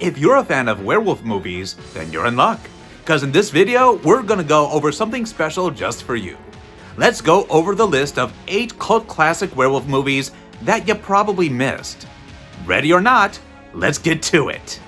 If you're a fan of werewolf movies, then you're in luck. Because in this video, we're gonna go over something special just for you. Let's go over the list of 8 cult classic werewolf movies that you probably missed. Ready or not, let's get to it.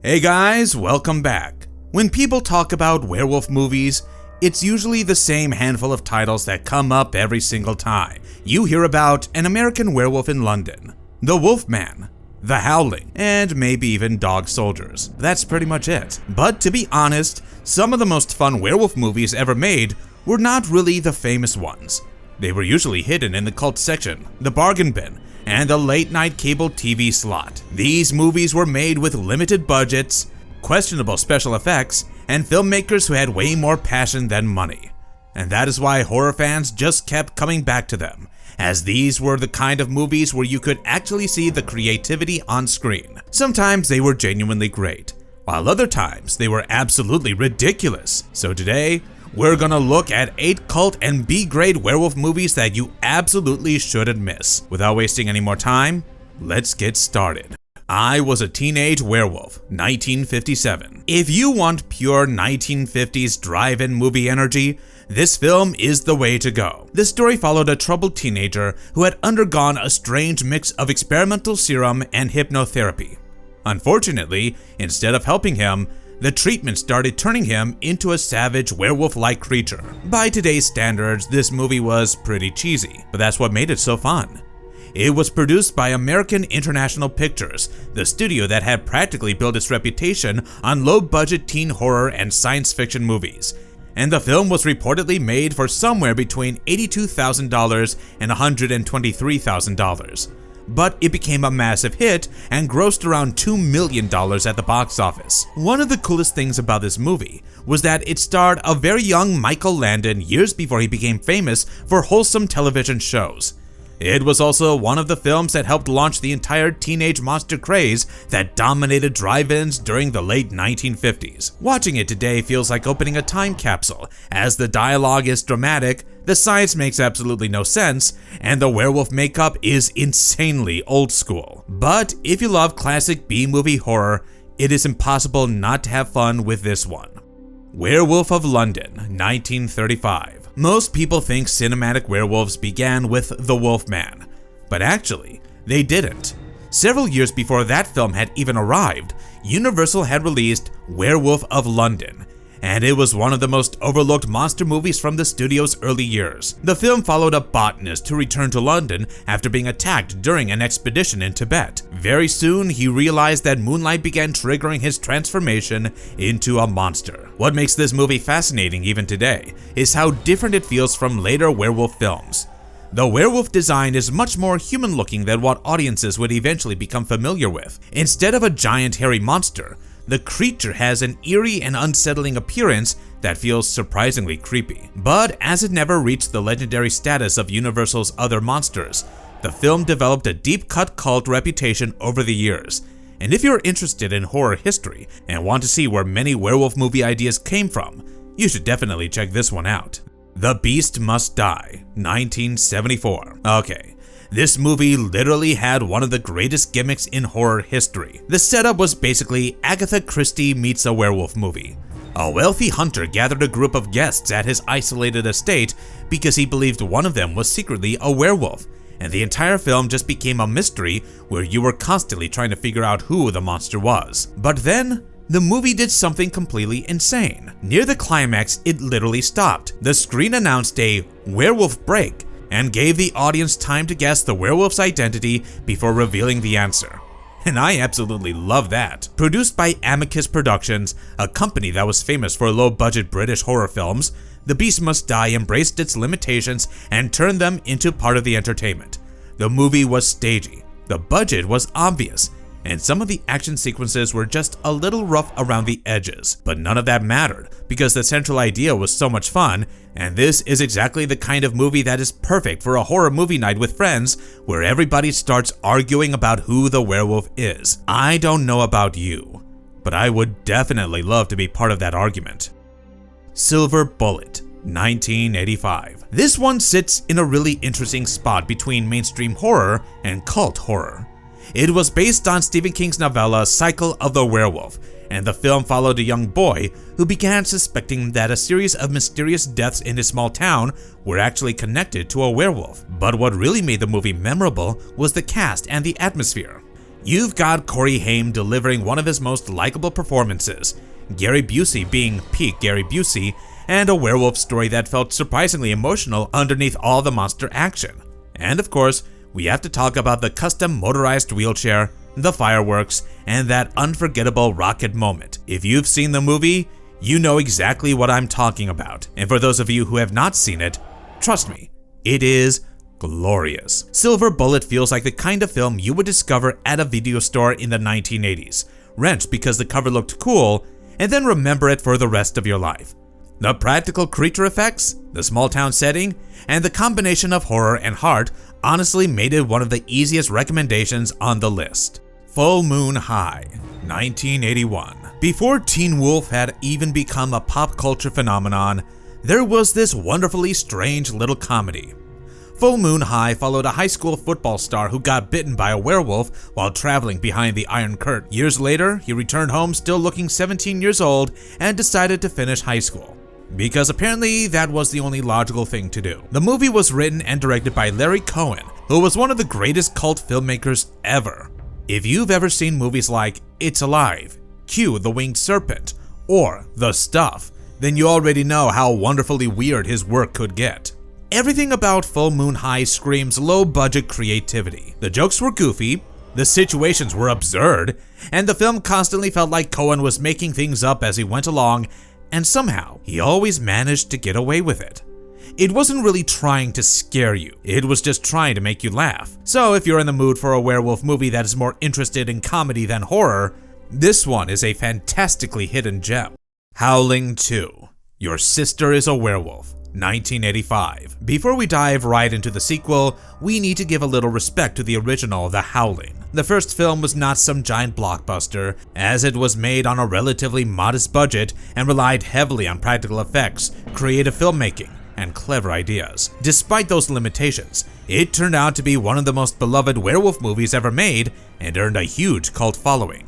Hey guys, welcome back. When people talk about werewolf movies, it's usually the same handful of titles that come up every single time. You hear about An American Werewolf in London, The Wolfman, The Howling, and maybe even Dog Soldiers. That's pretty much it. But to be honest, some of the most fun werewolf movies ever made were not really the famous ones. They were usually hidden in the cult section, the bargain bin, and the late-night cable TV slot. These movies were made with limited budgets, questionable special effects, and filmmakers who had way more passion than money. And that is why horror fans just kept coming back to them, as these were the kind of movies where you could actually see the creativity on screen. Sometimes they were genuinely great, while other times they were absolutely ridiculous. So today, we're gonna look at 8 cult and B-grade werewolf movies that you absolutely shouldn't miss. Without wasting any more time, let's get started. I Was a Teenage Werewolf, 1957. If you want pure 1950s drive-in movie energy, this film is the way to go. The story followed a troubled teenager who had undergone a strange mix of experimental serum and hypnotherapy. Unfortunately, instead of helping him, the treatment started turning him into a savage werewolf-like creature. By today's standards, this movie was pretty cheesy, but that's what made it so fun. It was produced by American International Pictures, the studio that had practically built its reputation on low-budget teen horror and science fiction movies, and the film was reportedly made for somewhere between $82,000 and $123,000. But it became a massive hit and grossed around $2 million at the box office. One of the coolest things about this movie was that it starred a very young Michael Landon years before he became famous for wholesome television shows. It was also one of the films that helped launch the entire teenage monster craze that dominated drive-ins during the late 1950s. Watching it today feels like opening a time capsule, as the dialogue is dramatic, the science makes absolutely no sense, and the werewolf makeup is insanely old school. But if you love classic B-movie horror, it is impossible not to have fun with this one. Werewolf of London, 1935. Most people think cinematic werewolves began with The Wolfman, but actually, they didn't. Several years before that film had even arrived, Universal had released Werewolf of London, and it was one of the most overlooked monster movies from the studio's early years. The film followed a botanist who returned to London after being attacked during an expedition in Tibet. Very soon, he realized that moonlight began triggering his transformation into a monster. What makes this movie fascinating even today is how different it feels from later werewolf films. The werewolf design is much more human-looking than what audiences would eventually become familiar with. Instead of a giant hairy monster, the creature has an eerie and unsettling appearance that feels surprisingly creepy. But as it never reached the legendary status of Universal's other monsters, the film developed a deep-cut cult reputation over the years. And if you're interested in horror history and want to see where many werewolf movie ideas came from, you should definitely check this one out. The Beast Must Die, 1974. Okay. This movie literally had one of the greatest gimmicks in horror history. The setup was basically Agatha Christie meets a werewolf movie. A wealthy hunter gathered a group of guests at his isolated estate because he believed one of them was secretly a werewolf, and the entire film just became a mystery where you were constantly trying to figure out who the monster was. But then, the movie did something completely insane. Near the climax, it literally stopped. The screen announced a werewolf break, and gave the audience time to guess the werewolf's identity before revealing the answer. And I absolutely love that. Produced by Amicus Productions, a company that was famous for low-budget British horror films, The Beast Must Die embraced its limitations and turned them into part of the entertainment. The movie was stagey, the budget was obvious, and some of the action sequences were just a little rough around the edges. But none of that mattered, because the central idea was so much fun, and this is exactly the kind of movie that is perfect for a horror movie night with friends, where everybody starts arguing about who the werewolf is. I don't know about you, but I would definitely love to be part of that argument. Silver Bullet, 1985. This one sits in a really interesting spot between mainstream horror and cult horror. It was based on Stephen King's novella Cycle of the Werewolf, and the film followed a young boy who began suspecting that a series of mysterious deaths in his small town were actually connected to a werewolf. But what really made the movie memorable was the cast and the atmosphere. You've got Corey Haim delivering one of his most likable performances, Gary Busey being peak Gary Busey, and a werewolf story that felt surprisingly emotional underneath all the monster action. And of course, we have to talk about the custom motorized wheelchair, the fireworks, and that unforgettable rocket moment. If you've seen the movie, you know exactly what I'm talking about. And for those of you who have not seen it, trust me, it is glorious. Silver Bullet feels like the kind of film you would discover at a video store in the 1980s, rent because the cover looked cool, and then remember it for the rest of your life. The practical creature effects, the small town setting, and the combination of horror and heart honestly made it one of the easiest recommendations on the list. Full Moon High, 1981. Before Teen Wolf had even become a pop culture phenomenon, there was this wonderfully strange little comedy. Full Moon High followed a high school football star who got bitten by a werewolf while traveling behind the Iron Curtain. Years later, he returned home still looking 17 years old and decided to finish high school, because apparently that was the only logical thing to do. The movie was written and directed by Larry Cohen, who was one of the greatest cult filmmakers ever. If you've ever seen movies like It's Alive, Q the Winged Serpent, or The Stuff, then you already know how wonderfully weird his work could get. Everything about Full Moon High screams low-budget creativity. The jokes were goofy, the situations were absurd, and the film constantly felt like Cohen was making things up as he went along, and somehow he always managed to get away with it. It wasn't really trying to scare you, it was just trying to make you laugh. So if you're in the mood for a werewolf movie that is more interested in comedy than horror, this one is a fantastically hidden gem. Howling 2, Your Sister is a Werewolf, 1985. Before we dive right into the sequel, we need to give a little respect to the original, The Howling. The first film was not some giant blockbuster, as it was made on a relatively modest budget and relied heavily on practical effects, creative filmmaking, and clever ideas. Despite those limitations, it turned out to be one of the most beloved werewolf movies ever made and earned a huge cult following.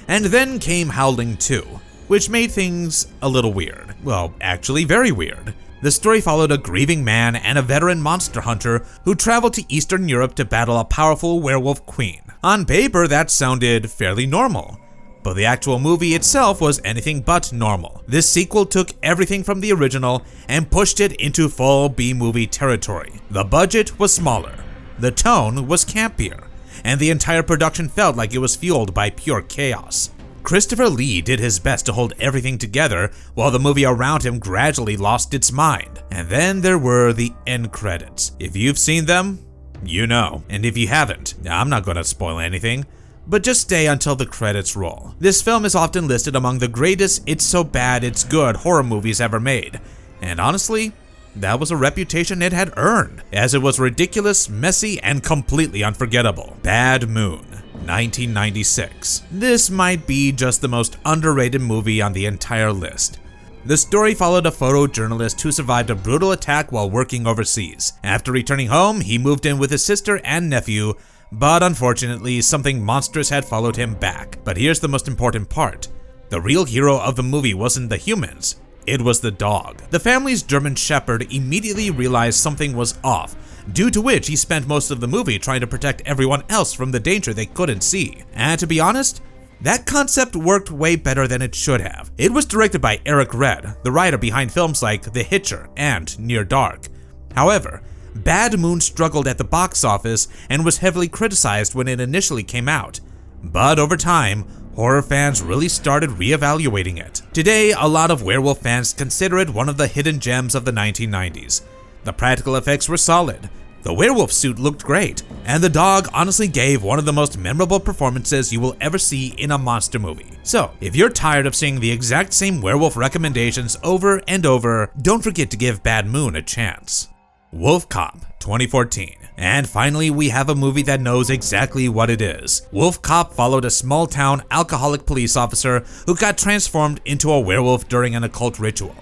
And then came Howling 2, which made things a little weird. Well, actually very weird. The story followed a grieving man and a veteran monster hunter who traveled to Eastern Europe to battle a powerful werewolf queen. On paper, that sounded fairly normal, but the actual movie itself was anything but normal. This sequel took everything from the original and pushed it into full B-movie territory. The budget was smaller, the tone was campier, and the entire production felt like it was fueled by pure chaos. Christopher Lee did his best to hold everything together while the movie around him gradually lost its mind. And then there were the end credits. If you've seen them, you know. And if you haven't, I'm not gonna spoil anything, but just stay until the credits roll. This film is often listed among the greatest it's so bad it's good horror movies ever made. And honestly, that was a reputation it had earned, as it was ridiculous, messy, and completely unforgettable. Bad Moon, 1996. This might be just the most underrated movie on the entire list. The story followed a photojournalist who survived a brutal attack while working overseas. After returning home, he moved in with his sister and nephew, but unfortunately, something monstrous had followed him back. But here's the most important part. The real hero of the movie wasn't the humans, it was the dog. The family's German Shepherd immediately realized something was off, due to which he spent most of the movie trying to protect everyone else from the danger they couldn't see. And to be honest, that concept worked way better than it should have. It was directed by Eric Red, the writer behind films like The Hitcher and Near Dark. However, Bad Moon struggled at the box office and was heavily criticized when it initially came out. But over time, horror fans really started re-evaluating it. Today, a lot of werewolf fans consider it one of the hidden gems of the 1990s. The practical effects were solid, the werewolf suit looked great, and the dog honestly gave one of the most memorable performances you will ever see in a monster movie. So, if you're tired of seeing the exact same werewolf recommendations over and over, don't forget to give Bad Moon a chance. Wolf Cop, 2014. And finally, we have a movie that knows exactly what it is. Wolf Cop followed a small-town alcoholic police officer who got transformed into a werewolf during an occult ritual.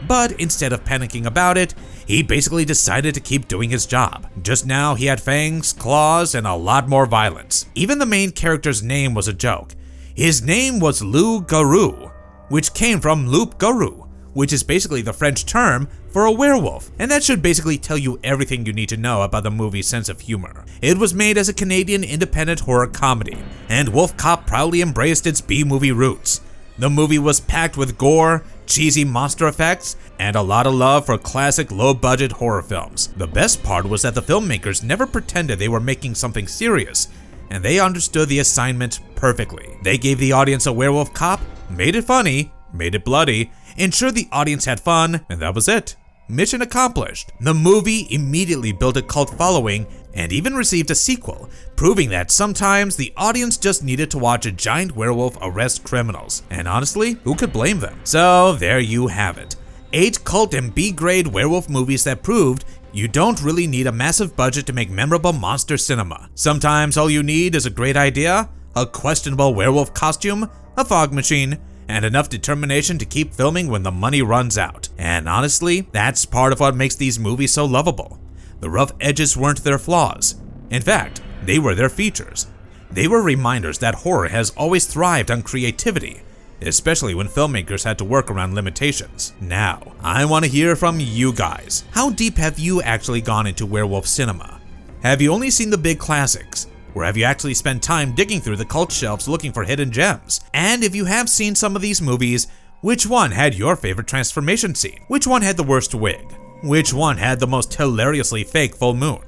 But instead of panicking about it, he basically decided to keep doing his job. Just now he had fangs, claws, and a lot more violence. Even the main character's name was a joke. His name was Loup-Garou, which came from loup-garou, which is basically the French term for a werewolf, and that should basically tell you everything you need to know about the movie's sense of humor. It was made as a Canadian independent horror comedy, and Wolf Cop proudly embraced its B-movie roots. The movie was packed with gore, cheesy monster effects, and a lot of love for classic low-budget horror films. The best part was that the filmmakers never pretended they were making something serious, and they understood the assignment perfectly. They gave the audience a werewolf cop, made it funny, made it bloody, ensured the audience had fun, and that was it. Mission accomplished. The movie immediately built a cult following and even received a sequel, proving that sometimes the audience just needed to watch a giant werewolf arrest criminals. And honestly, who could blame them? So there you have it. 8 cult and B-grade werewolf movies that proved you don't really need a massive budget to make memorable monster cinema. Sometimes all you need is a great idea, a questionable werewolf costume, a fog machine, and enough determination to keep filming when the money runs out. And honestly, that's part of what makes these movies so lovable. The rough edges weren't their flaws. In fact, they were their features. They were reminders that horror has always thrived on creativity, especially when filmmakers had to work around limitations. Now, I want to hear from you guys. How deep have you actually gone into werewolf cinema? Have you only seen the big classics? Or have you actually spent time digging through the cult shelves looking for hidden gems? And if you have seen some of these movies, which one had your favorite transformation scene? Which one had the worst wig? Which one had the most hilariously fake full moon?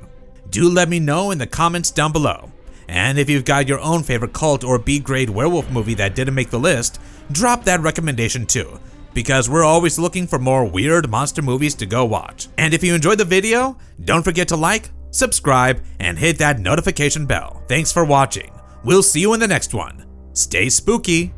Do let me know in the comments down below. And if you've got your own favorite cult or B-grade werewolf movie that didn't make the list, drop that recommendation too, because we're always looking for more weird monster movies to go watch. And if you enjoyed the video, don't forget to like, subscribe, and hit that notification bell. Thanks for watching. We'll see you in the next one. Stay spooky.